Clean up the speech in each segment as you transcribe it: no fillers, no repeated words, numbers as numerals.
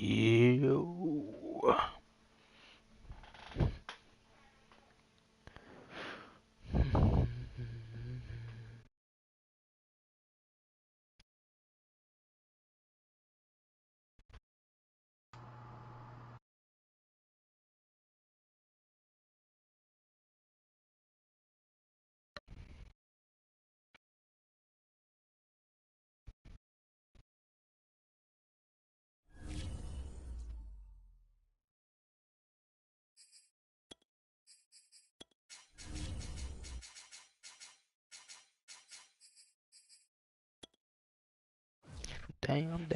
You. Damn.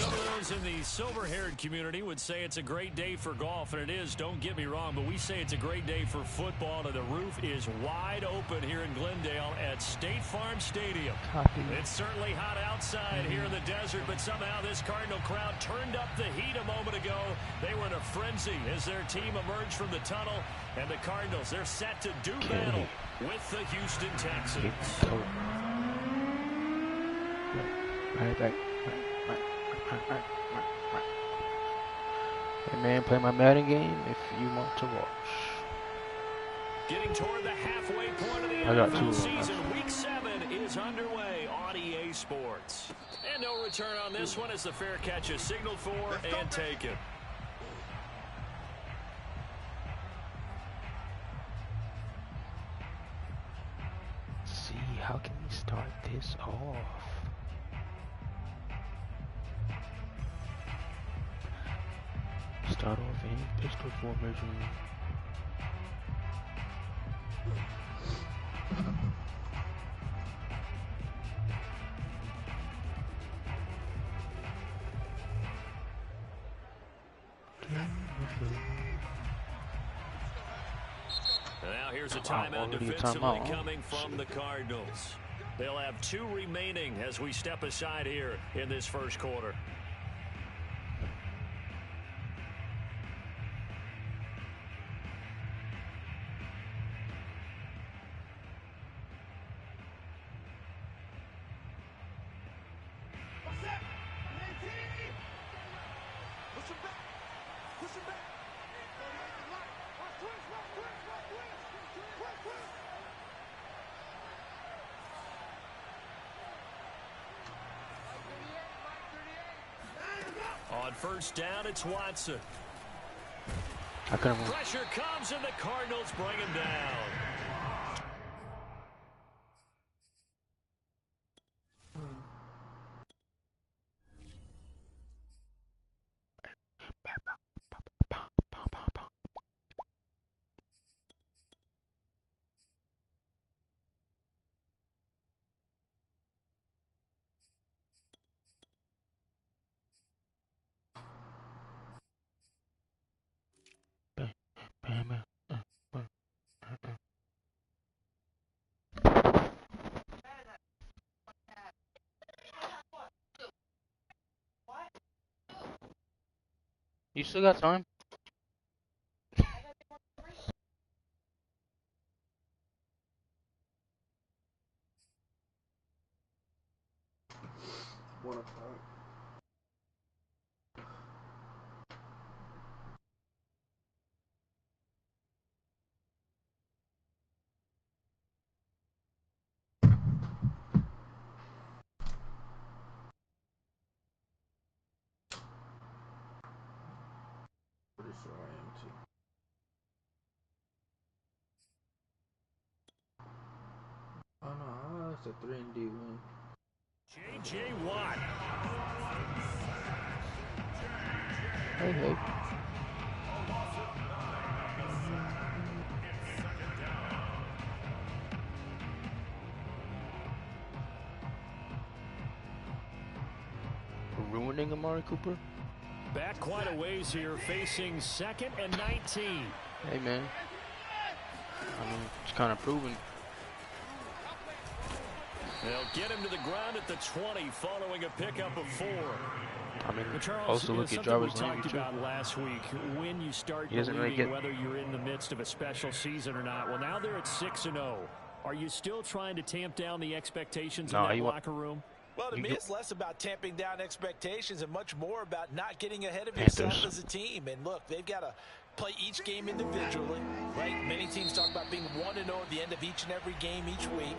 Some of those in the silver-haired community would say it's a great day for golf, and it is, don't get me wrong, but we say it's a great day for football, and the roof is wide open here in Glendale at State Farm Stadium. It's certainly hot outside here in the desert, but somehow this Cardinal crowd turned up the heat a moment ago. They were in a frenzy as their team emerged from the tunnel, and the Cardinals, they're set to do battle with the Houston Texans. Right. Hey man, play my Madden game if you want to watch. Getting toward the halfway point of the NFL season, Week 7 is underway on EA Sports. And no return on this one as the fair catch is signaled for and taken. See, how can we start this off? Start off in pistol formation. Now here's a timeout defensively coming from the Cardinals. They'll have 2 remaining as we step aside here in this first quarter. On first down, it's Watson. Pressure comes and the Cardinals bring him down. You still got time? It's a 3-and-D win. J.J. Watt. Hey. Ruining Amari Cooper? Back quite a ways here, facing 2nd and 19. Hey, man. I mean, it's kind of proven. They'll get him to the ground at the 20 following a pickup of 4. I mean, Charles, also look at Jarvis Landry. We talked about last week when you start believing whether you're in the midst of a special season or not. Well, now they're at 6-0. Are you still trying to tamp down the expectations in that locker room? Well, to me, it's less about tamping down expectations and much more about not getting ahead of Panthers. yourself as a team. And look, they've got to play each game individually, right? Many teams talk about being 1-0 at the end of each and every game each week.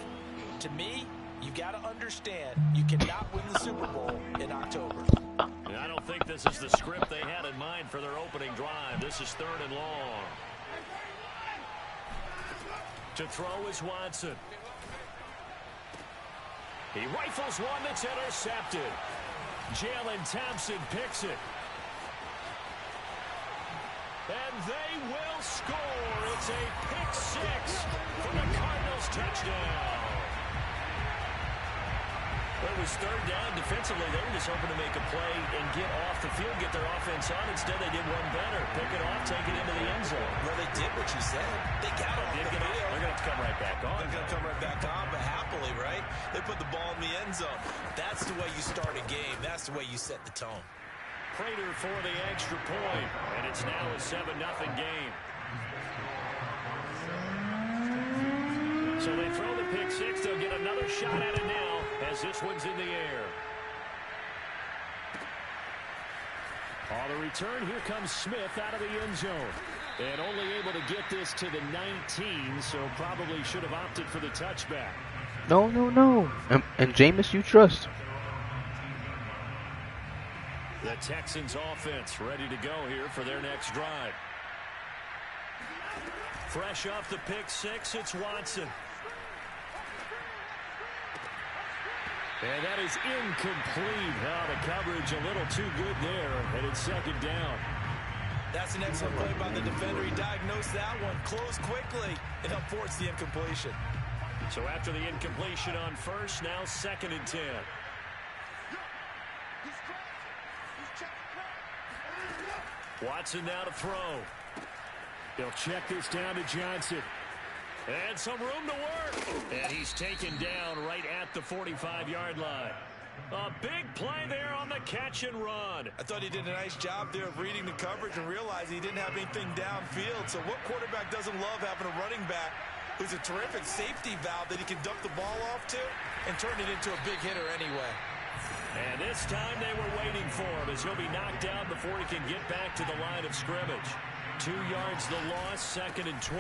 To me, you got to understand you cannot win the Super Bowl in October. And I don't think this is the script they had in mind for their opening drive. This is 3rd and long. To throw is Watson. He rifles one that's intercepted. Jalen Thompson picks it. And they will score. It's a pick 6 for the Cardinals touchdown. It was 3rd down. Defensively, they were just hoping to make a play and get off the field, get their offense on. Instead, they did one better. Pick it off, take it into the end zone. Well, they did what you said. They got off the field. They're going to have to come right back on. They're going to come right back on, but happily, right? They put the ball in the end zone. That's the way you start a game. That's the way you set the tone. Prater for the extra point, and it's now a 7-0 game. So they throw the pick 6. They'll get another shot at it now as this one's in the air. On the return, here comes Smith out of the end zone. And only able to get this to the 19, so probably should have opted for the touchback. No. And Jameis, you trust. The Texans offense ready to go here for their next drive. Fresh off the pick 6, it's Watson. And that is incomplete. Oh, the coverage a little too good there, and it's 2nd down. That's an excellent play by the defender. He diagnosed that one, closed quickly, and helped force the incompletion. So after the incompletion on 1st, now 2nd and 10. Watson now to throw. They'll check this down to Johnson. And some room to work. And he's taken down right at the 45-yard line. A big play there on the catch and run. I thought he did a nice job there of reading the coverage and realizing he didn't have anything downfield. So what quarterback doesn't love having a running back who's a terrific safety valve that he can dump the ball off to and turn it into a big hitter anyway? And this time they were waiting for him as he'll be knocked down before he can get back to the line of scrimmage. 2 yards the loss, 2nd and 12.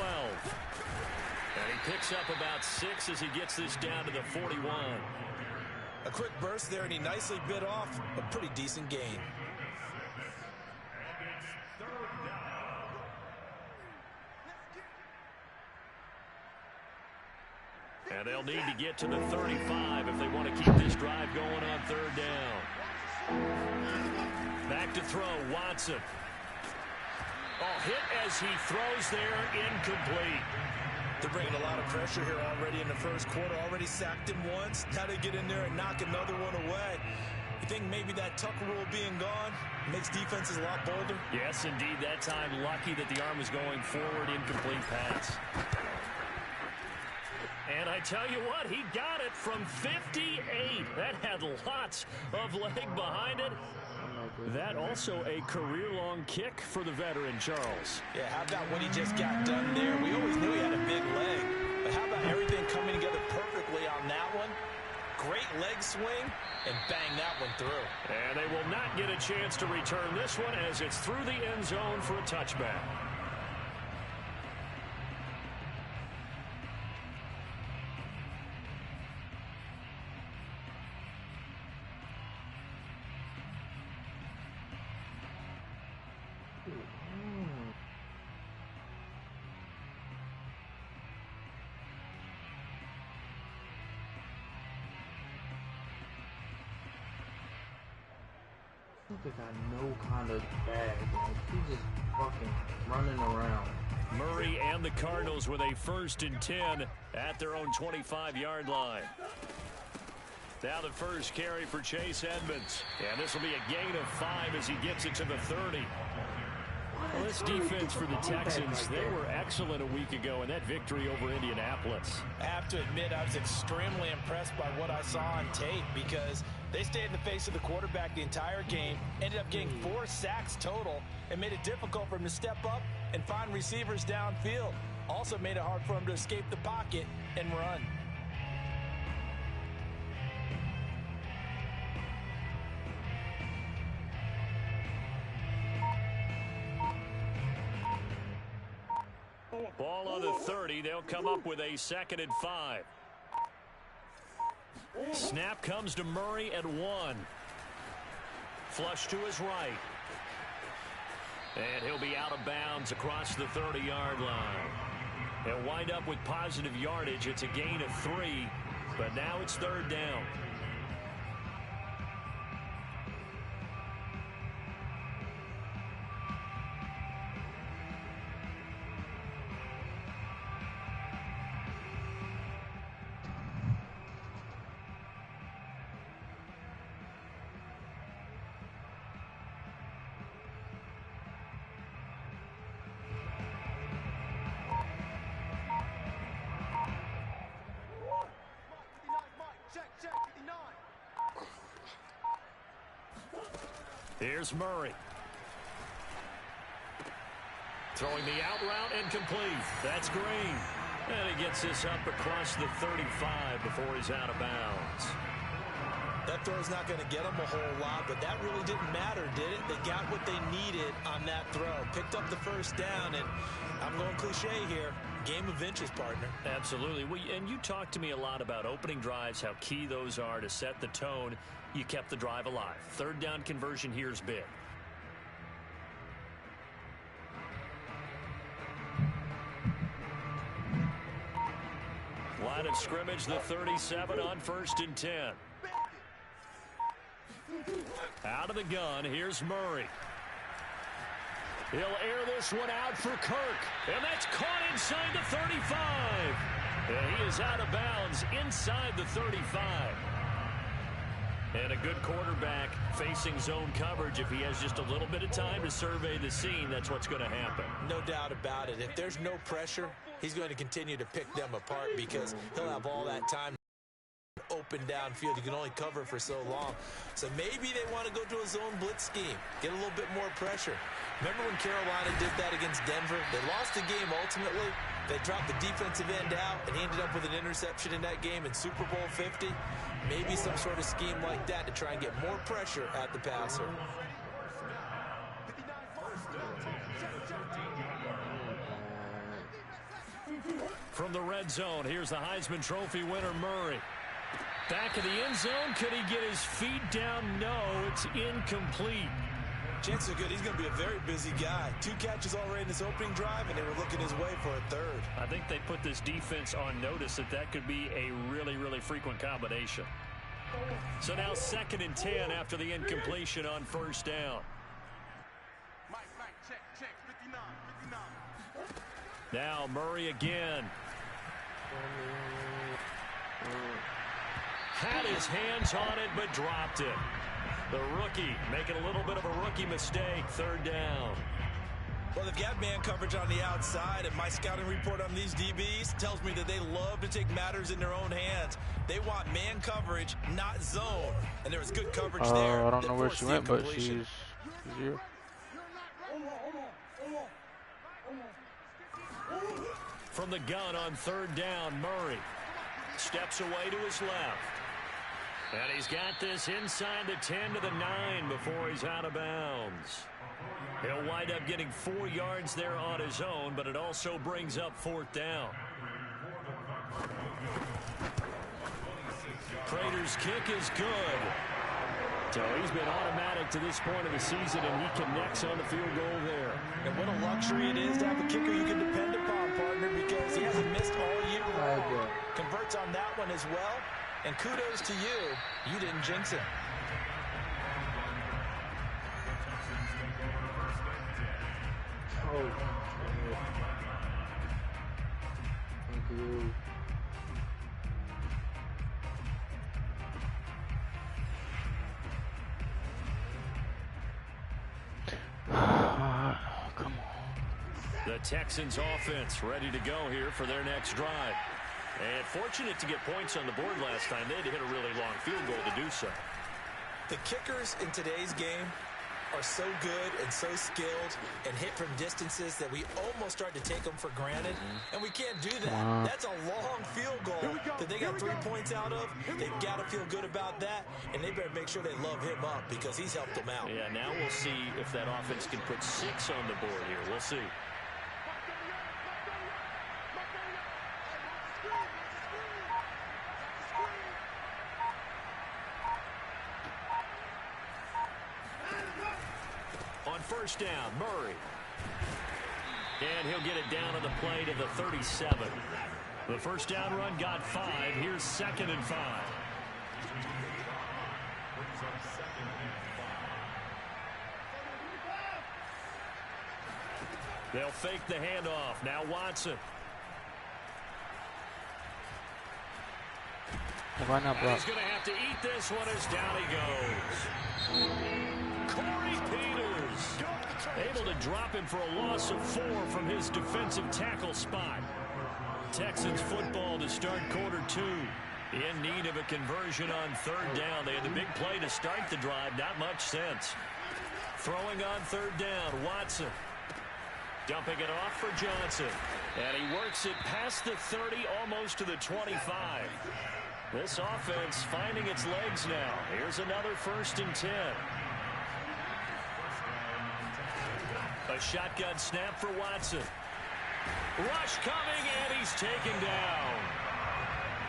And he picks up about 6 as he gets this down to the 41. A quick burst there, and he nicely bit off a pretty decent gain. And they'll need to get to the 35 if they want to keep this drive going on 3rd down. Back to throw, Watson. Oh, hit as he throws there, incomplete. They're bringing a lot of pressure here already in the 1st quarter. Already sacked him once. Now they get in there and knock another one away. You think maybe that Tucker rule being gone makes defenses a lot bolder? Yes, indeed. That time, lucky that the arm was going forward, incomplete pass. And I tell you what, he got it from 58. That had lots of leg behind it. That also a career-long kick for the veteran, Charles. Yeah, how about what he just got done there? We always knew he had a big leg. But how about everything coming together perfectly on that one? Great leg swing, and bang that one through. And they will not get a chance to return this one as it's through the end zone for a touchback. They got no kind of bag. Like, he's just fucking running around. Murray and the Cardinals with a 1st and 10 at their own 25-yard line. Now the first carry for Chase Edmonds. And this will be a gain of 5 as he gets it to the 30. Well, this defense for the Texans, they were excellent a week ago in that victory over Indianapolis. I have to admit, I was extremely impressed by what I saw on tape because they stayed in the face of the quarterback the entire game, ended up getting 4 sacks total, and made it difficult for him to step up and find receivers downfield. Also made it hard for him to escape the pocket and run. Ball on the 30. They'll come up with a 2nd and 5. Snap comes to Murray at 1. Flush to his right. And he'll be out of bounds across the 30-yard line. They'll wind up with positive yardage. It's a gain of 3, but now it's 3rd down. Here's Murray. Throwing the out route and complete. That's Green. And he gets this up across the 35 before he's out of bounds. That throw's not going to get them a whole lot, but that really didn't matter, did it? They got what they needed on that throw. Picked up the 1st down, and I'm going cliche here. Game of inches, partner. Absolutely. Well, and you talked to me a lot about opening drives, how key those are to set the tone. You kept the drive alive. 3rd down conversion here is big. Line of scrimmage, the 37 on 1st and 10. Out of the gun, here's Murray. He'll air this one out for Kirk. And that's caught inside the 35. And he is out of bounds inside the 35. And a good quarterback facing zone coverage. If he has just a little bit of time to survey the scene, that's what's going to happen. No doubt about it. If there's no pressure, he's going to continue to pick them apart because he'll have all that time open downfield. You can only cover for so long. So maybe they want to go to a zone blitz scheme, get a little bit more pressure. Remember when Carolina did that against Denver? They lost the game ultimately. They dropped the defensive end out, and he ended up with an interception in that game in Super Bowl 50. Maybe some sort of scheme like that to try and get more pressure at the passer. From the red zone, here's the Heisman Trophy winner, Murray. Back of the end zone. Could he get his feet down? No, it's incomplete. Chances are good. He's going to be a very busy guy. 2 catches already in this opening drive, and they were looking his way for a 3rd. I think they put this defense on notice that could be a really, really frequent combination. So now 2nd and 10 after the incompletion on 1st down. Check, 59. Now Murray again. Had his hands on it, but dropped it. The rookie making a little bit of a rookie mistake. 3rd down. Well, they've got man coverage on the outside, and my scouting report on these DBs tells me that they love to take matters in their own hands. They want man coverage, not zone. And there was good coverage there. I don't know where she went, but she's here. From the gun on 3rd down, Murray steps away to his left. And he's got this inside the 10 to the 9 before he's out of bounds. He'll wind up getting 4 yards there on his own, but it also brings up 4th down. Prater's kick is good. So he's been automatic to this point of the season, and he connects on the field goal there. And what a luxury it is to have a kicker you can depend upon, partner, because he hasn't missed all year long. Converts on that one as well. And kudos to you. You didn't jinx him. Oh, thank you. Come on. The Texans offense ready to go here for their next drive. And fortunate to get points on the board last time. They had to hit a really long field goal to do so. The kickers in today's game are so good and so skilled and hit from distances that we almost start to take them for granted. And we can't do that. That's a long field goal that they got 3 points out of. They've got to feel good about that, and they better make sure they love him up because he's helped them out. Yeah, now we'll see if that offense can put 6 on the board here. We'll see. first down. Murray. And he'll get it down to the play to the 37. The first down run got 5. Here's 2nd and 5. They'll fake the handoff. Now Watson. He's going to have to eat this one as down he goes. Corey Peters able to drop him for a loss of 4 from his defensive tackle spot. Texans football to start quarter 2. In need of a conversion on 3rd down. They had the big play to start the drive. Not much sense. Throwing on 3rd down. Watson. Dumping it off for Johnson. And he works it past the 30, almost to the 25. This offense finding its legs now. Here's another 1st and 10. A shotgun snap for Watson. Rush coming, and he's taken down.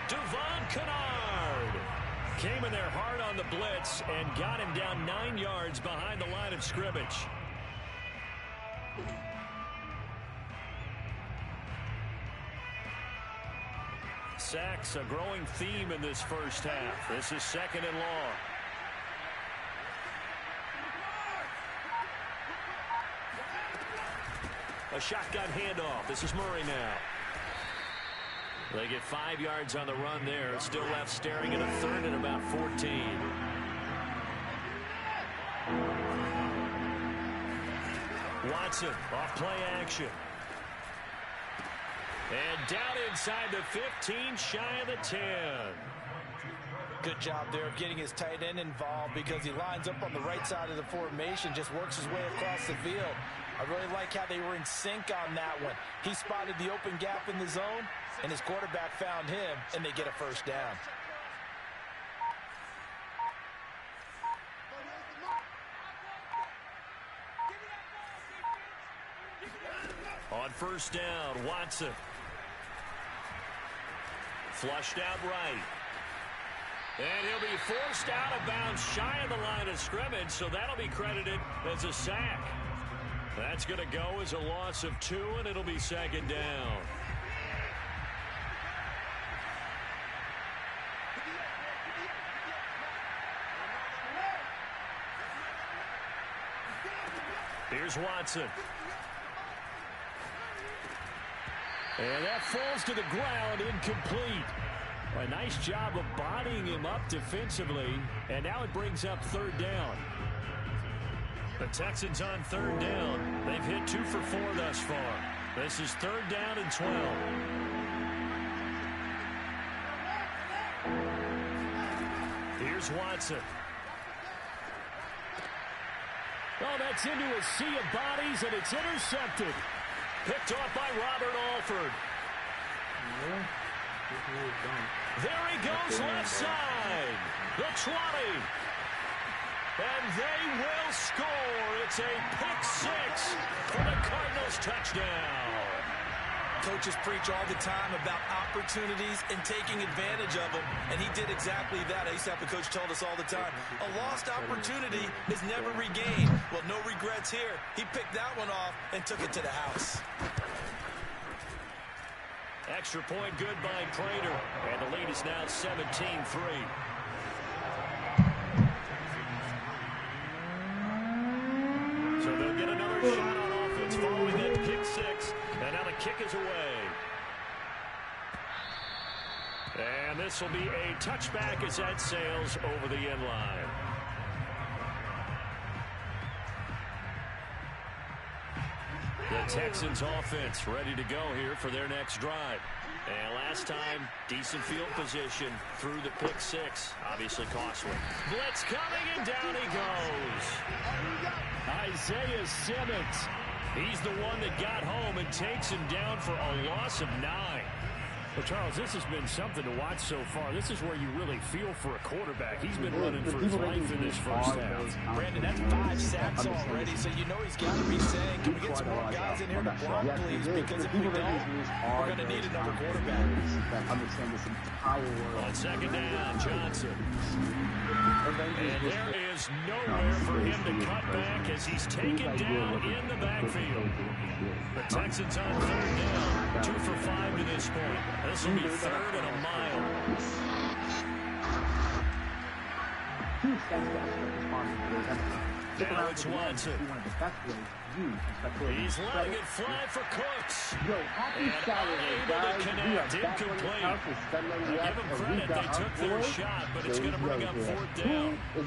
Devon Kennard came in there hard on the blitz and got him down 9 yards behind the line of scrimmage. Sacks, a growing theme in this first half. This is 2nd and long. A shotgun handoff. This is Murray now. They get 5 yards on the run there. Still left staring at a 3rd and about 14. Watson off play action. And down inside the 15, shy of the 10. Good job there of getting his tight end involved because he lines up on the right side of the formation, just works his way across the field. I really like how they were in sync on that one. He spotted the open gap in the zone, and his quarterback found him, and they get a 1st down. On 1st down, Watson. Flushed out right. And he'll be forced out of bounds shy of the line of scrimmage, so that'll be credited as a sack. That's going to go as a loss of 2, and it'll be 2nd down. Here's Watson. And that falls to the ground, incomplete. A nice job of bodying him up defensively, and now it brings up 3rd down. The Texans on 3rd down. They've hit 2 for 4 thus far. This is 3rd down and 12. Here's Watson. Oh, that's into a sea of bodies, and it's intercepted. Picked off by Robert Alford. There he goes left side. The 20. And they will score. It's a pick 6 for the Cardinals touchdown. Coaches preach all the time about opportunities and taking advantage of them, and he did exactly that. I used to have a coach told us all the time, a lost opportunity is never regained. Well, no regrets here. He picked that one off and took it to the house. Extra point good by Prater, and the lead is now 17-3. So they'll get another shot on offense following that pick 6, and now the kick is away. And this will be a touchback as that sails over the end line. The Texans offense ready to go here for their next drive. And last time, decent field position through the pick 6. Obviously costly. Blitz coming, and down he goes. Isaiah Simmons. He's the one that got home and takes him down for a loss of 9. Well, Charles, this has been something to watch so far. This is where you really feel for a quarterback. He's been running for his life in this first half. Brandon, that's 5 sacks already, so you know he's got to be saying, can we get some more guys in here to block, please? Because if we don't, we're going to need another quarterback. On 2nd down, Johnson. And there is nowhere for him to cut back as he's taken down in the backfield. The Texans on 3rd down, 2 for 5 to this point. This will be 3rd and a mile. Now it's Watson. He's letting it fly for Cooks. And unable to connect, incomplete. Give them credit, they took their shot, but it's going to bring up 4th down. Well,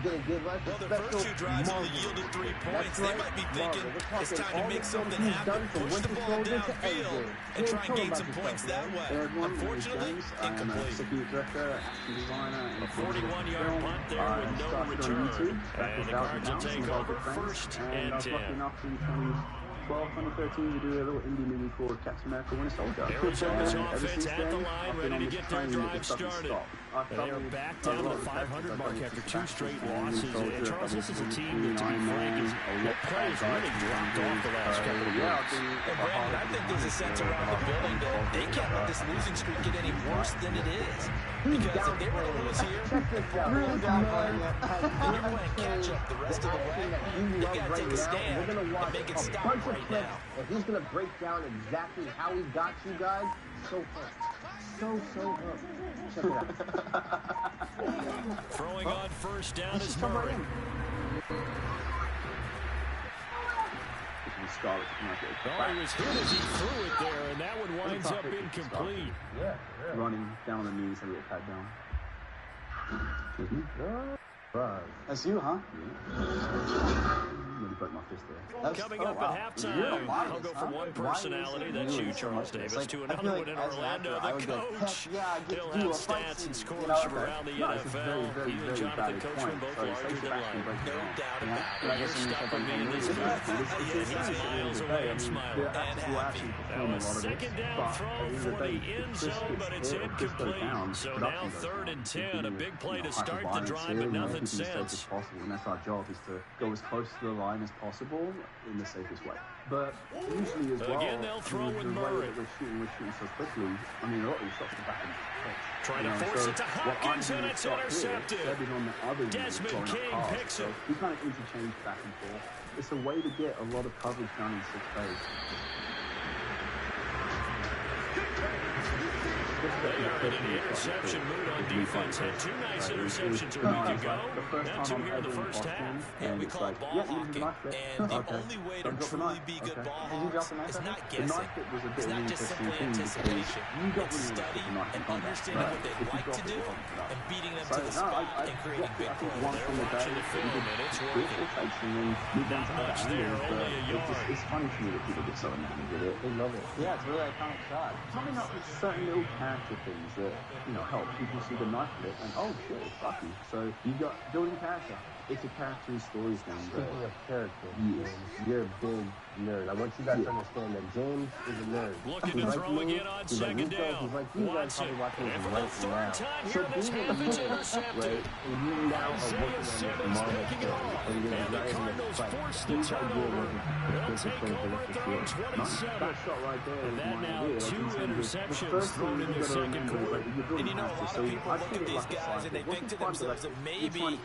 the first 2 drives only yielded 3 points. They might be thinking it's time to make something happen, push the ball downfield, and try and gain some points that way. Unfortunately, incomplete. A 41-yard punt there with no return. And the Cards will take over 1st and 10. 2013, we do a little indie movie called Captain America Winter Soldier. Arizona's offense at the line, ready to get their drive started. They are back down to the 500 mark after 2 straight losses. And Charles, this is a team that, to be frank, their play has really dropped off the last couple of weeks. And Brandon, I think there's a sense around the building that they can't let this losing streak get any worse than it is. Because if they were to lose here, and you're playing catch up the rest of the way, they got to take a stand and make it stop right now. If he's going to break down exactly how he got you guys, so up. Check it out. Throwing on 1st down is Murray. Oh, he was hit as he threw it there, and that one winds up incomplete. Running down on the knees, a little pat down. Excuse me? That's you, huh? Yeah. Really broke my fist there. Coming up at halftime, I'll go from one personality, that's you, Charles Davis, to another one in Orlando, the coach. He'll have stats and scores from around the NFL. You and Jonathan Coachman both larger than life. No doubt about it. You're stuck with me in this booth. He's miles away and smiling. And happy. That was 2nd down throw for the end zone, but it's incomplete. So now 3rd and 10, a big play to start the drive, but nothing since. And that's our job, is to go as close to the line as possible in the safest way. But usually as well, again, they'll throw with Murray. We're shooting so quickly. I mean, a lot of these shots are back in the face. Trying to force it to Hopkins, and it's intercepted. Desmond King picks it. We kind of interchange back and forth. It's a way to get a lot of coverage done in 6 days. They are in an interception mood on defense. Had 2 nice interceptions a week ago. Now 2 here in the first half. And we call it ball hawking. And the only way to truly be good ball hawks is not guessing. It's not just simply anticipation. It's studying and understanding what they like to do and beating them to the spot and creating big plays. They're watching the film, and it's working. Not much there, only a yard. It's funny to me that people get so enamored with it. They love it. Yeah, it's really iconic shot. Coming up with certain little character things that, help. People see the knife flip and, oh shit, it's lucky. So you got building character. It's a character in stories now. Speaking of character, yes. You're a big nerd. I want you guys to understand that James is a nerd. Looking to throw again on 2nd down. Watson, and for the 3rd time here in this half, it's intercepted. Isaiah Simmons picking it off, and the Cardinals force the turnover. They'll take over at their own 27. And that now 2 interceptions thrown in the 2nd quarter. And a lot of people look at these guys and they think to themselves that maybe,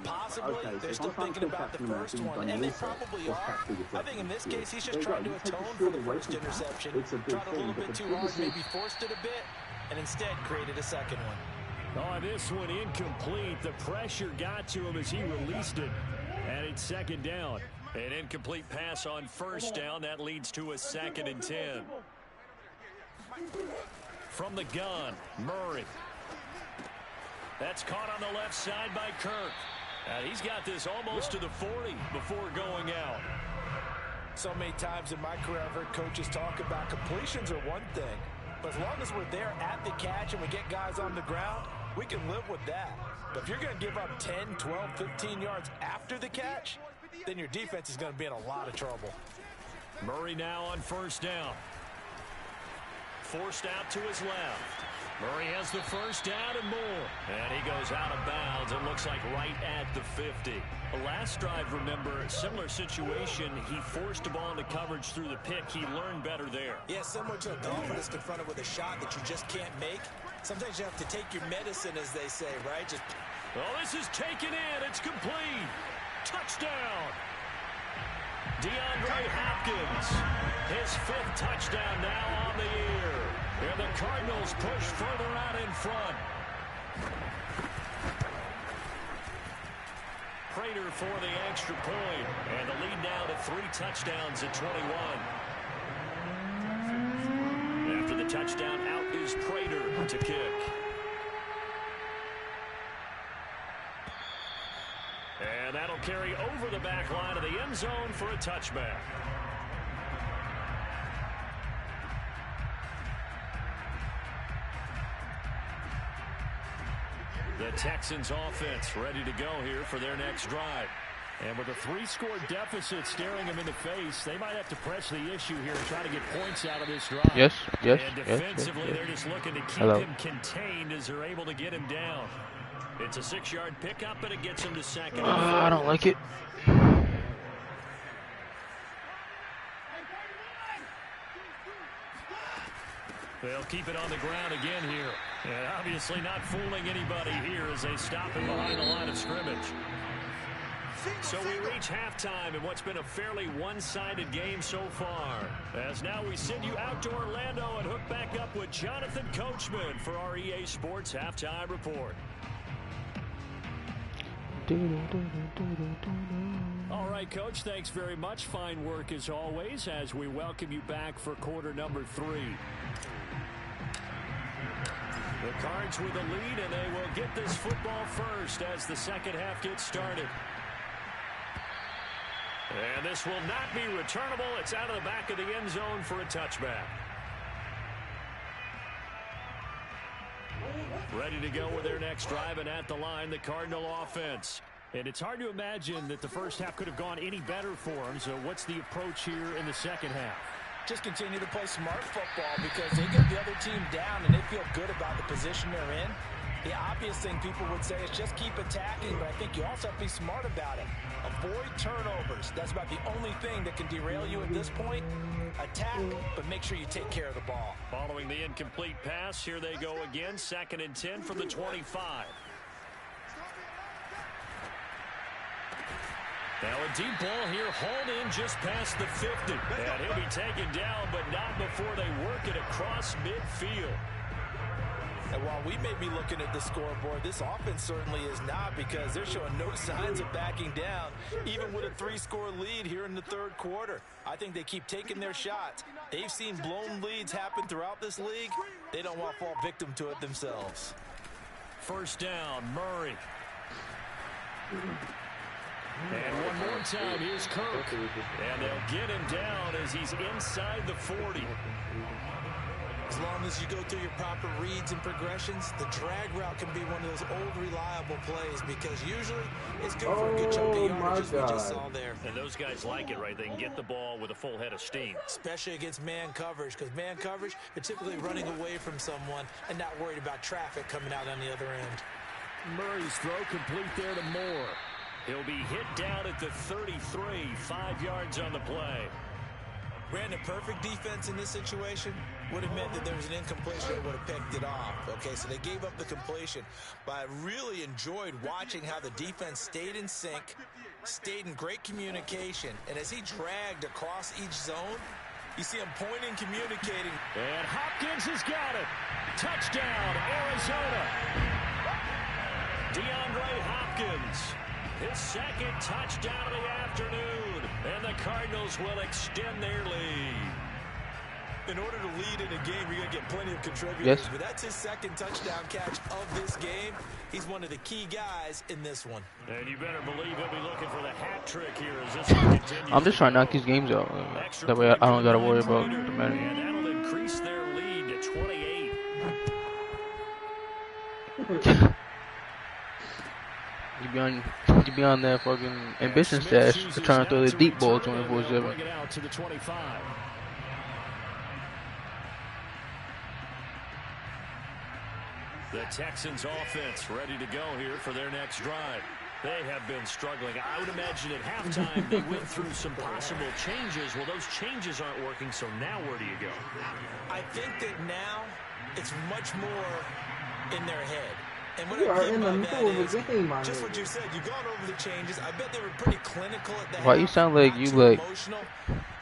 possibly, they're still thinking about the first one, and they probably are. I think in this case, he's just trying to atone for the first interception, tried a little bit too hard, maybe forced it a bit, and instead created a second one. Oh, this one incomplete. The pressure got to him as he released it, and it's 2nd down. An incomplete pass on 1st down. That leads to a 2nd and 10. From the gun, Murray. That's caught on the left side by Kirk. He's got this almost to the 40 before going out. So many times in my career, I've heard coaches talk about completions are one thing. But as long as we're there at the catch and we get guys on the ground, we can live with that. But if you're going to give up 10, 12, 15 yards after the catch, then your defense is going to be in a lot of trouble. Murray now on 1st down. forced out to his left. Murray has the first down and more. And he goes out of bounds. It looks like right at the 50. The last drive, remember, similar situation. He forced the ball into coverage through the pick. He learned better there. Yeah, similar to a golfer that's confronted with a shot that you just can't make. Sometimes you have to take your medicine, as they say, right? Just. Oh, this is taken in. It's complete. Touchdown. DeAndre Hopkins. His 5th touchdown now on the year. And the Cardinals push further out in front. Prater for the extra point. And the lead now to 3 touchdowns at 21. After the touchdown, out is Prater to kick. And that'll carry over the back line of the end zone for a touchback. The Texans offense ready to go here for their next drive. And with a 3-score deficit staring them in the face, they might have to press the issue here and try to get points out of this drive. Yes. And defensively, they're just looking to keep him contained as they're able to get him down. It's a 6-yard pickup, but it gets him to second. I don't like it. They'll keep it on the ground again here. And obviously not fooling anybody here as they stop him behind the line of scrimmage. So we reach halftime in what's been a fairly one-sided game so far. As now we send you out to Orlando and hook back up with Jonathan Coachman for our EA Sports Halftime Report. All right, Coach, thanks very much. Fine work as always as we welcome you back for quarter number 3. The Cards with a lead, and they will get this football first as the second half gets started. And this will not be returnable. It's out of the back of the end zone for a touchback. Ready to go with their next drive, and at the line, the Cardinal offense. And it's hard to imagine that the first half could have gone any better for them. So what's the approach here in the second half? Just continue to play smart football because they get the other team down and they feel good about the position they're in. The obvious thing people would say is just keep attacking, but I think you also have to be smart about it. Avoid turnovers. That's about the only thing that can derail you at this point. Attack, but make sure you take care of the ball. Following the incomplete pass, here they go again. 2nd and 10 from the 25. Now a deep ball here, hauled in just past the 50. And he'll be taken down, but not before they work it across midfield. And while we may be looking at the scoreboard, this offense certainly is not because they're showing no signs of backing down, even with a 3-score lead here in the third quarter. I think they keep taking their shots. They've seen blown leads happen throughout this league. They don't want to fall victim to it themselves. First down, Murray. And one more time, here's Kirk. And they'll get him down as he's inside the 40. As long as you go through your proper reads and progressions, the drag route can be one of those old reliable plays because usually it's good for a good chunk of yardage as we just saw there. And those guys like it, right? They can get the ball with a full head of steam. Especially against man coverage because man coverage, they're typically running away from someone and not worried about traffic coming out on the other end. Murray's throw complete there to Moore. He'll be hit down at the 33, 5 yards on the play. Ran a perfect defense in this situation would have meant that there was an incompletion that would have picked it off. Okay, so they gave up the completion. But I really enjoyed watching how the defense stayed in sync, stayed in great communication. And as he dragged across each zone, you see him pointing, communicating. And Hopkins has got it. Touchdown, Arizona. DeAndre Hopkins. His second touchdown of the afternoon, and the Cardinals will extend their lead. In order to lead in a game, you're going to get plenty of contributors. Yes. But that's his second touchdown catch of this game. He's one of the key guys in this one. And you better believe he'll be looking for the hat trick here as this one continues. I'm just trying to knock these games out. That way I don't got to worry about the man. And that'll increase their lead to 28. You be on that fucking ambition stash trying to throw the deep ball 24/7. The Texans offense ready to go here for their next drive. They have been struggling. I would imagine at halftime they went through some possible changes. Well, those changes aren't working, so now where do you go? I think that now it's much more in their head. And what You I are mean in the by middle that of the is game, my just nigga. what you said. You've gone over the changes. I bet they were pretty clinical at the Why you half, sound like not you too like emotional.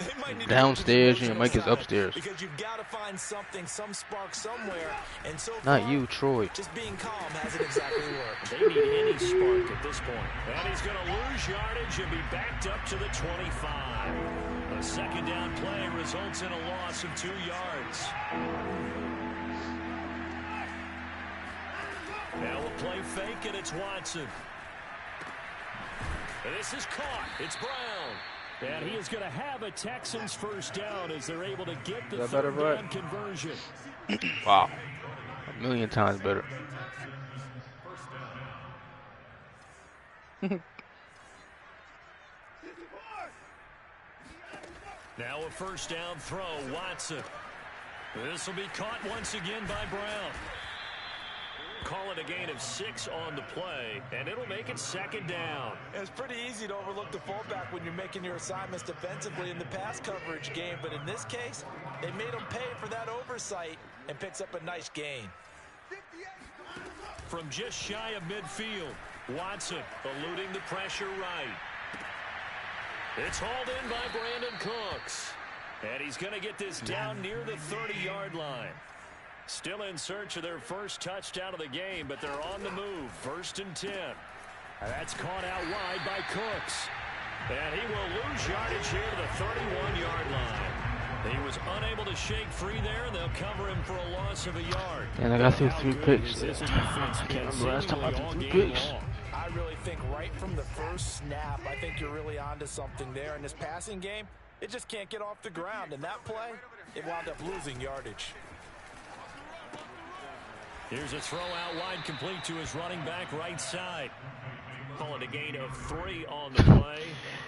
They might need to downstairs and your go to the mic is emotional upstairs? side, because you've got to find something, some spark somewhere. And so Not far, you, Troy. just being calm hasn't exactly worked. They need any spark at this point. And he's going to lose yardage and be backed up to the 25. A second down play results in a loss of 2 yards. Now a play fake, and it's Watson. And this is caught. It's Brown. And he is going to have a Texans first down as they're able to get the third down conversion. Wow. A million times better. Now a first down throw, Watson. This will be caught once again by Brown. Call it a gain of 6 on the play, and it'll make it second down. It's pretty easy to overlook the fullback when you're making your assignments defensively in the pass coverage game, but in this case, they made him pay for that oversight and picks up a nice gain. From just shy of midfield, Watson eluding the pressure right. It's hauled in by Brandon Cooks, and he's going to get this down near the 30-yard line. Still in search of their first touchdown of the game, but they're on the move. 1st and 10. That's caught out wide by Cooks. And he will lose yardage here to the 31-yard line. He was unable to shake free there, and they'll cover him for a loss of a yard. And I got through 3 picks. I can't remember last time I threw 3 picks. I really think right from the first snap, I think you're really onto something there. In this passing game, it just can't get off the ground. And that play, it wound up losing yardage. Here's a throw out wide, complete to his running back right side. Call it a gain of 3 on the play.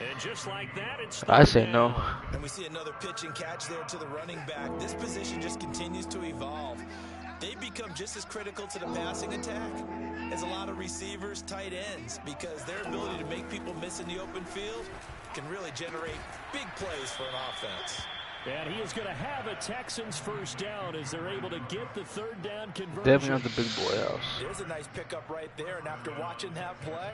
And just like that, it's I say no. And we see another pitch and catch there to the running back. This position just continues to evolve. They become just as critical to the passing attack as a lot of receivers, tight ends, because their ability to make people miss in the open field can really generate big plays for an offense. And he is going to have a Texans first down as they're able to get the third down conversion. Definitely not the big boy house. There's a nice pickup right there, and after watching that play,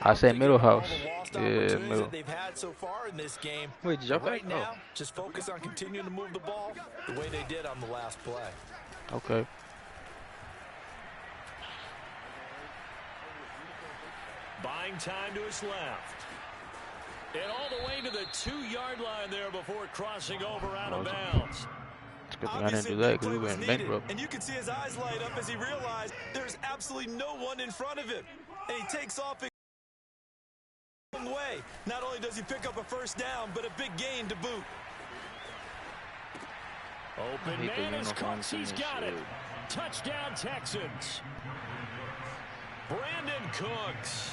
I say middle house. all the lost Yeah, opportunities middle. that they've had so far in this game. Wait, did y'all right play? now, just focus on continuing to move the ball the way they did on the last play. Okay. Buying time to his left. And all the way to the 2-yard line there before crossing over out of bounds. It's a good thing I didn't do that because we went bankrupt. And you can see his eyes light up as he realized there's absolutely no one in front of him. And he takes off a long way. Not only does he pick up a first down, but a big gain to boot. Open man is Cooks. He's got it. Touchdown, Texans. Brandon Cooks.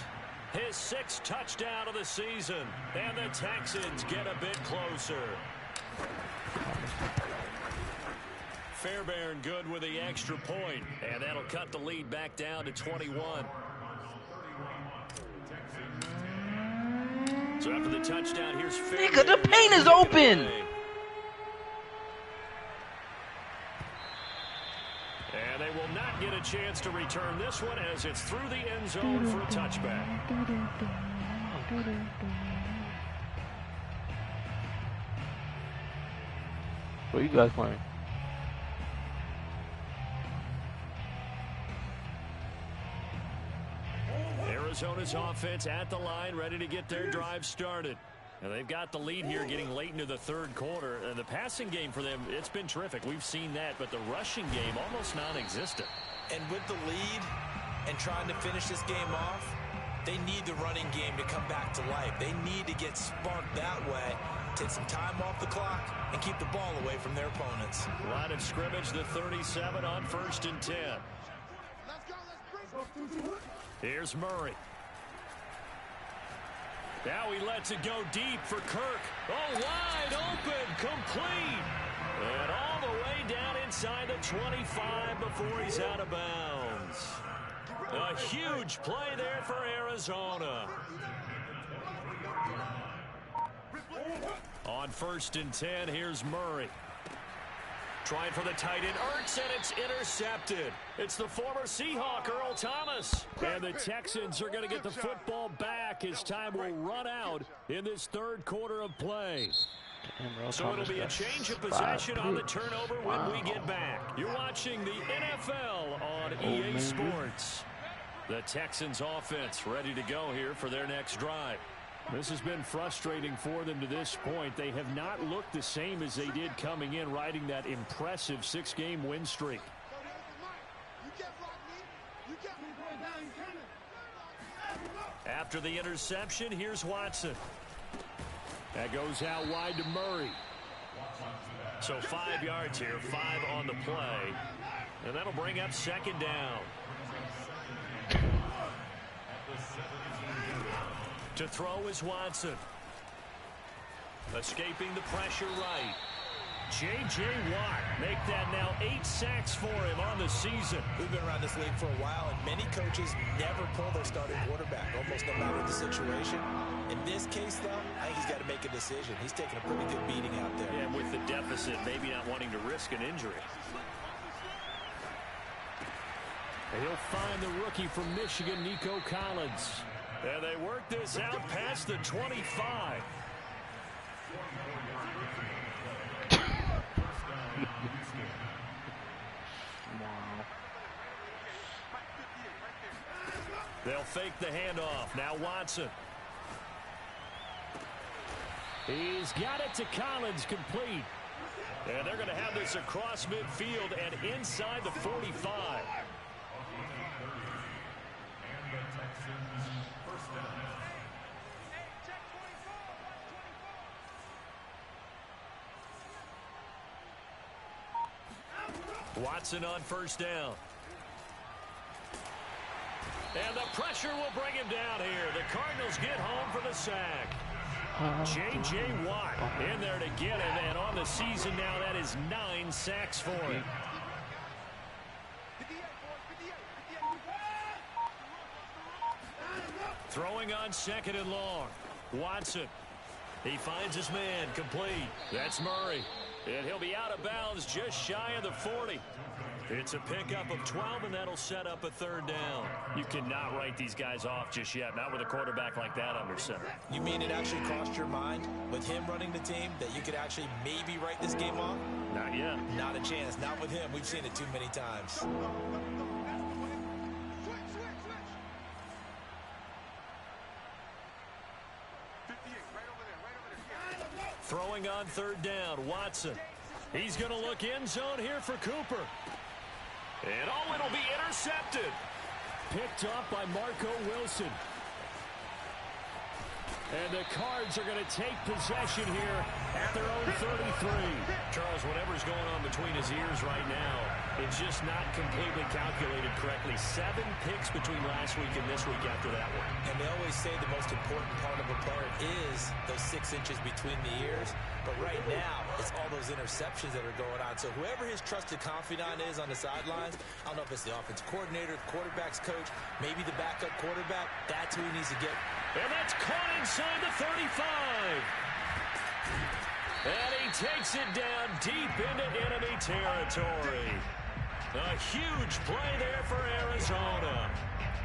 His 6th touchdown of the season. And the Texans get a bit closer. Fairbairn good with the extra point. And that'll cut the lead back down to 21. So after the touchdown, here's Fairbairn. Nigga, the paint is open! And they will not get a chance to return this one as it's through the end zone for a touchback. What are you guys playing? Arizona's offense at the line, ready to get their drive started. And they've got the lead here getting late into the 3rd quarter. And the passing game for them, it's been terrific. We've seen that, but the rushing game almost non-existent. And with the lead and trying to finish this game off, they need the running game to come back to life. They need to get sparked that way, take some time off the clock, and keep the ball away from their opponents. Line of scrimmage, the 37 on 1st and 10. Here's Murray. Now he lets it go deep for Kirk. Oh, wide open, complete. And all the way down inside the 25 before he's out of bounds. A huge play there for Arizona. On 1st and 10, here's Murray. Trying for the tight end, Ertz, and it's intercepted. It's the former Seahawk, Earl Thomas. And the Texans are going to get the football back as time will run out in this 3rd quarter of play. So it'll be a change of possession on the turnover when we get back. You're watching the NFL on EA Sports. The Texans offense ready to go here for their next drive. This has been frustrating for them to this point. They have not looked the same as they did coming in, riding that impressive 6-game win streak. After the interception, here's Watson. That goes out wide to Murray. So 5 yards here, 5 on the play. And that'll bring up 2nd down. To throw is Watson. Escaping the pressure right. J.J. Watt make that now 8 sacks for him on the season. We've been around this league for a while, and many coaches never pull their starting quarterback, almost no matter the situation. In this case, though, I think he's got to make a decision. He's taking a pretty good beating out there. Yeah, with the deficit, maybe not wanting to risk an injury. He'll find the rookie from Michigan, Nico Collins. And they work this out past the 25. They'll fake the handoff. Now Watson. He's got it to Collins, complete. And they're going to have this across midfield and inside the 45. Watson on 1st down. And the pressure will bring him down here. The Cardinals get home for the sack. J.J. Watt in there to get him, and on the season now, that is 9 sacks for him. Throwing on 2nd and long. Watson. He finds his man, complete. That's Murray. And he'll be out of bounds just shy of the 40. It's a pickup of 12, and that'll set up a 3rd down. You cannot write these guys off just yet, not with a quarterback like that under center. You mean it actually crossed your mind with him running the team that you could actually maybe write this game off? Not yet. Not a chance. Not with him. We've seen it too many times. Throwing on 3rd down, Watson. He's going to look end zone here for Cooper. And oh, it'll be intercepted. Picked up by Marco Wilson. And the Cards are going to take possession here at their own 33. Charles, whatever's going on between his ears right now, it's just not completely calculated correctly. 7 picks between last week and this week after that one. And they always say the most important part of a player is those 6 inches between the ears. But right now, it's all those interceptions that are going on. So whoever his trusted confidant is on the sidelines, I don't know if it's the offensive coordinator, the quarterback's coach, maybe the backup quarterback, that's who he needs to get. And that's caught inside the 35. And he takes it down deep into enemy territory. A huge play there for Arizona.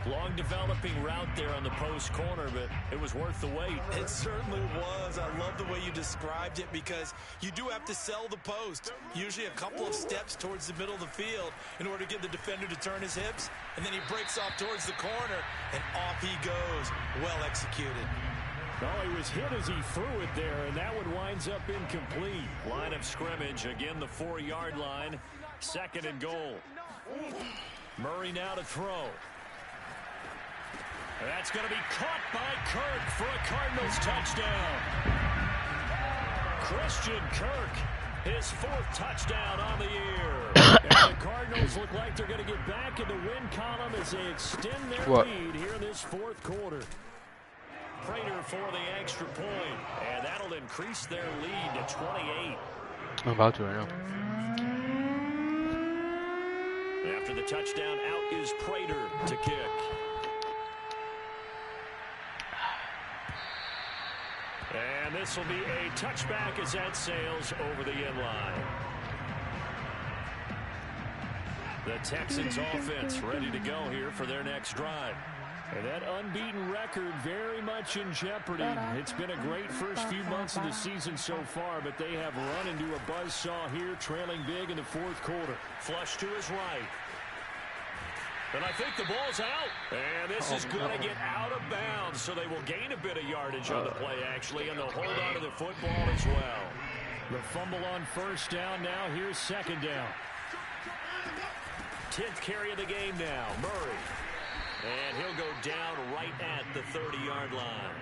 Long developing route there on the post corner, but it was worth the wait. It certainly was. I love the way you described it because you do have to sell the post. Usually a couple of steps towards the middle of the field in order to get the defender to turn his hips. And then he breaks off towards the corner, and off he goes. Well executed. Well, he was hit as he threw it there, and that one winds up incomplete. Line of scrimmage, again the 4-yard line. 2nd and goal. Murray now to throw. That's going to be caught by Kirk for a Cardinals touchdown. Christian Kirk, his 4th touchdown on the year. And the Cardinals look like they're going to get back in the win column as they extend their lead here in this 4th quarter. Prater for the extra point, and that'll increase their lead to 28. I'm about to right now. After the touchdown, out is Prater to kick. And this will be a touchback as that sails over the end line. The Texans offense ready to go here for their next drive. And that unbeaten record very much in jeopardy. It's been a great first few months of the season so far, but they have run into a buzzsaw here, trailing big in the fourth quarter. Flush to his right. And I think the ball's out. And this is going to get out of bounds, so they will gain a bit of yardage on the play, actually, and they'll hold on to the football as well. The fumble on first down now. Here's second down. 10th carry of the game now, Murray. And he'll go down right at the 30-yard line.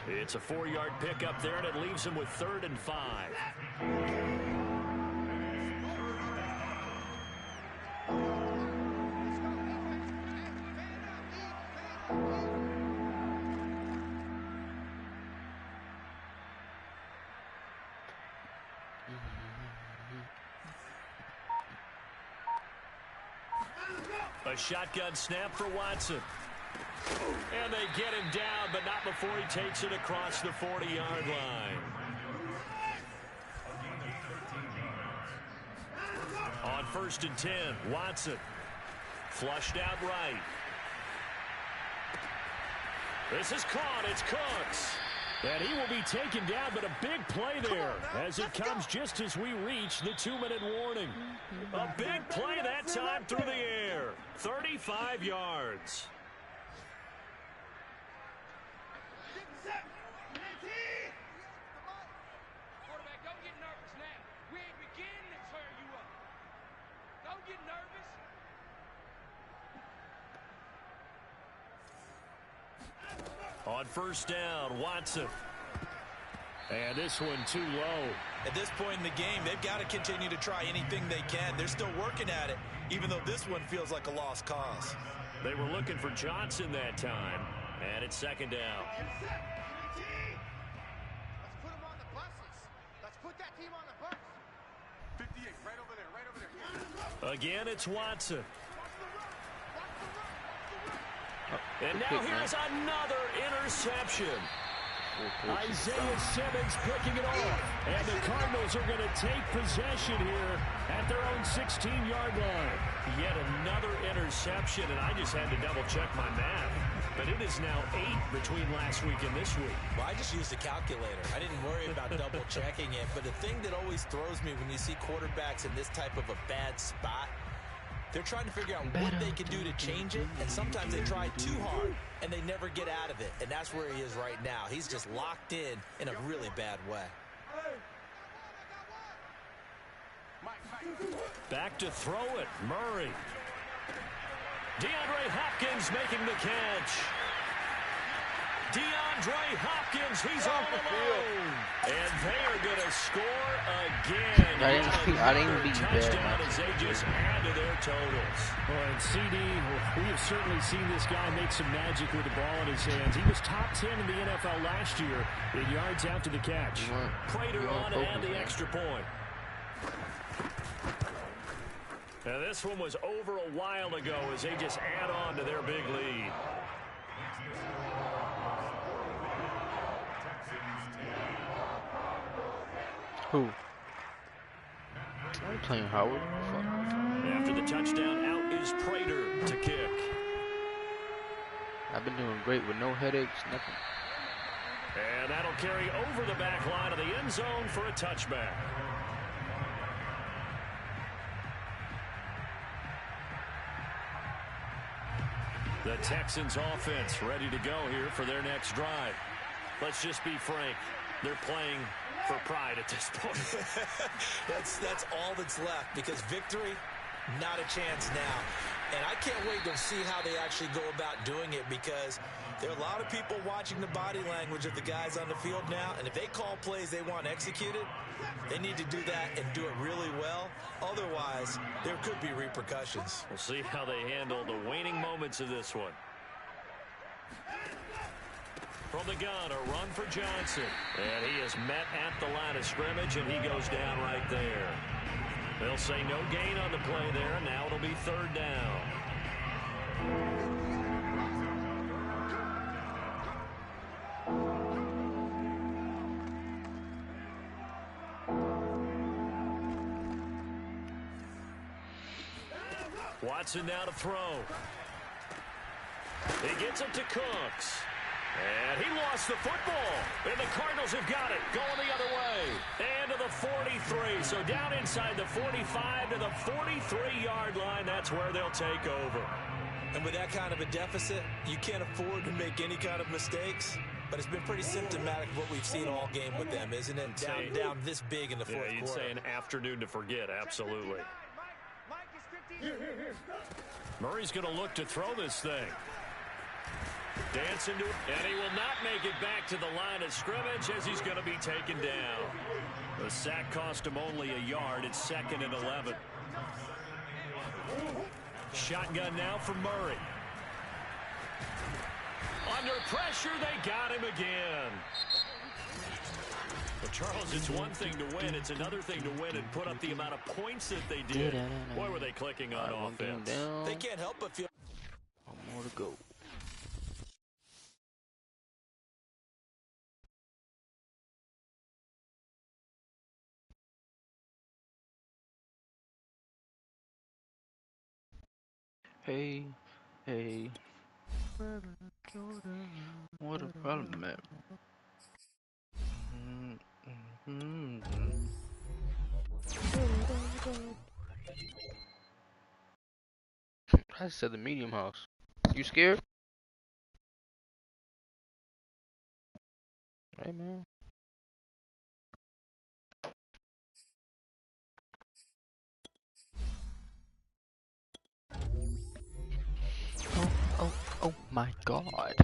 It's a 4-yard pickup there, and it leaves him with 3rd and 5. A shotgun snap for Watson. And they get him down, but not before he takes it across the 40-yard line. On 1st and 10, Watson. Flushed out right. This is caught. It's Cooks. And he will be taken down, but a big play there as it comes just as we reach the 2-minute warning. A big play that time through the air. 35 yards. Quarterback, don't get nervous now. We ain't beginning to turn you up. Don't get nervous. On 1st down, Watson. And this one too low. At this point in the game, they've got to continue to try anything they can. They're still working at it, even though this one feels like a lost cause. They were looking for Johnson that time, and it's 2nd down. Let's put them on the buses. Let's put that team on the bus. 58, right over there, right over there. Again, it's Watson. And now here's another interception. Isaiah Simmons picking it off. And the Cardinals are going to take possession here at their own 16-yard line. Yet another interception, and I just had to double-check my math. But it is now 8 between last week and this week. Well, I just used a calculator. I didn't worry about double-checking it. But the thing that always throws me when you see quarterbacks in this type of a bad spot, they're trying to figure out what they can do to change it, and sometimes they try too hard, and they never get out of it. And that's where he is right now. He's just locked in a really bad way. Back to throw it, Murray. DeAndre Hopkins making the catch. DeAndre Hopkins, he's all alone. And they are going to score again. I didn't beat touchdown as they just add to their totals. Well, and CD, we have certainly seen this guy make some magic with the ball in his hands. He was top 10 in the NFL last year in yards after the catch. Prater on to add the extra point. Now this one was over a while ago as they just add on to their big lead. Who? Are you playing Howard? Fuck. After the touchdown, out is Prater to kick. I've been doing great with no headaches, nothing. And that'll carry over the back line of the end zone for a touchback. The Texans offense ready to go here for their next drive. Let's just be frank. They're playing for pride at this point. That's all that's left, because victory, not a chance now. And I can't wait to see how they actually go about doing it, because there are a lot of people watching the body language of the guys on the field now, and if they call plays they want executed, they need to do that and do it really well. Otherwise, there could be repercussions. We'll see how they handle the waning moments of this one. From the gun, a run for Johnson. And he is met at the line of scrimmage, and he goes down right there. They'll say no gain on the play there. Now it'll be third down. Watson now to throw. He gets it to Cooks. And he lost the football. And the Cardinals have got it. Going the other way. And to the 43. So down inside the 45 to the 43-yard line. That's where they'll take over. And with that kind of a deficit, you can't afford to make any kind of mistakes. But it's been pretty symptomatic of what we've seen all game with them, isn't it? Down this big in the fourth quarter. You'd say an afternoon to forget. Absolutely. Murray's going to look to throw this thing. Dance into it, and he will not make it back to the line of scrimmage as he's going to be taken down. The sack cost him only a yard. It's 2nd and 11. Shotgun now for Murray. Under pressure, they got him again. But Charles, it's one thing to win. It's another thing to win and put up the amount of points that they did. Boy, were they clicking on offense. They can't help but feel... One more to go. Hey, hey. What a problem, man. I said the medium house. You scared? Hey, man. Oh my God.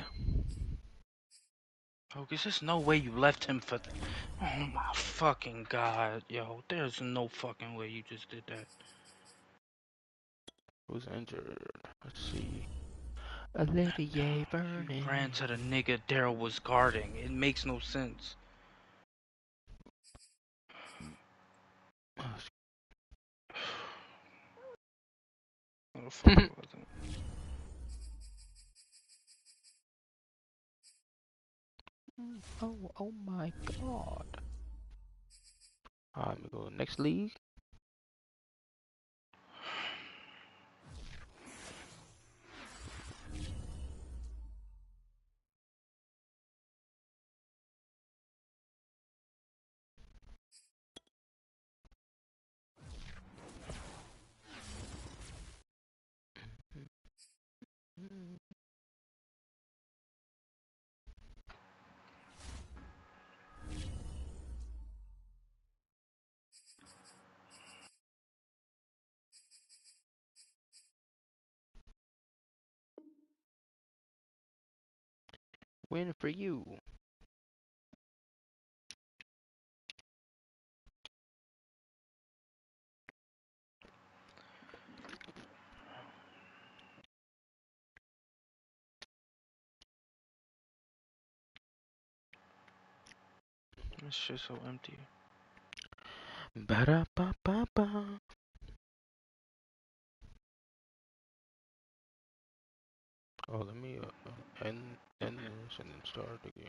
Oh, cause there's no way you left him for... Oh my fucking God, yo. There's no fucking way you just did that. Who's injured? Let's see. Olivier Vernon ran to the nigga Daryl was guarding. It makes no sense. What the fuck was it? Oh my God. Alright, we go next league. Win for you. This shit's so empty. Ba-da-ba-ba-ba. Oh, let me end this and then start again.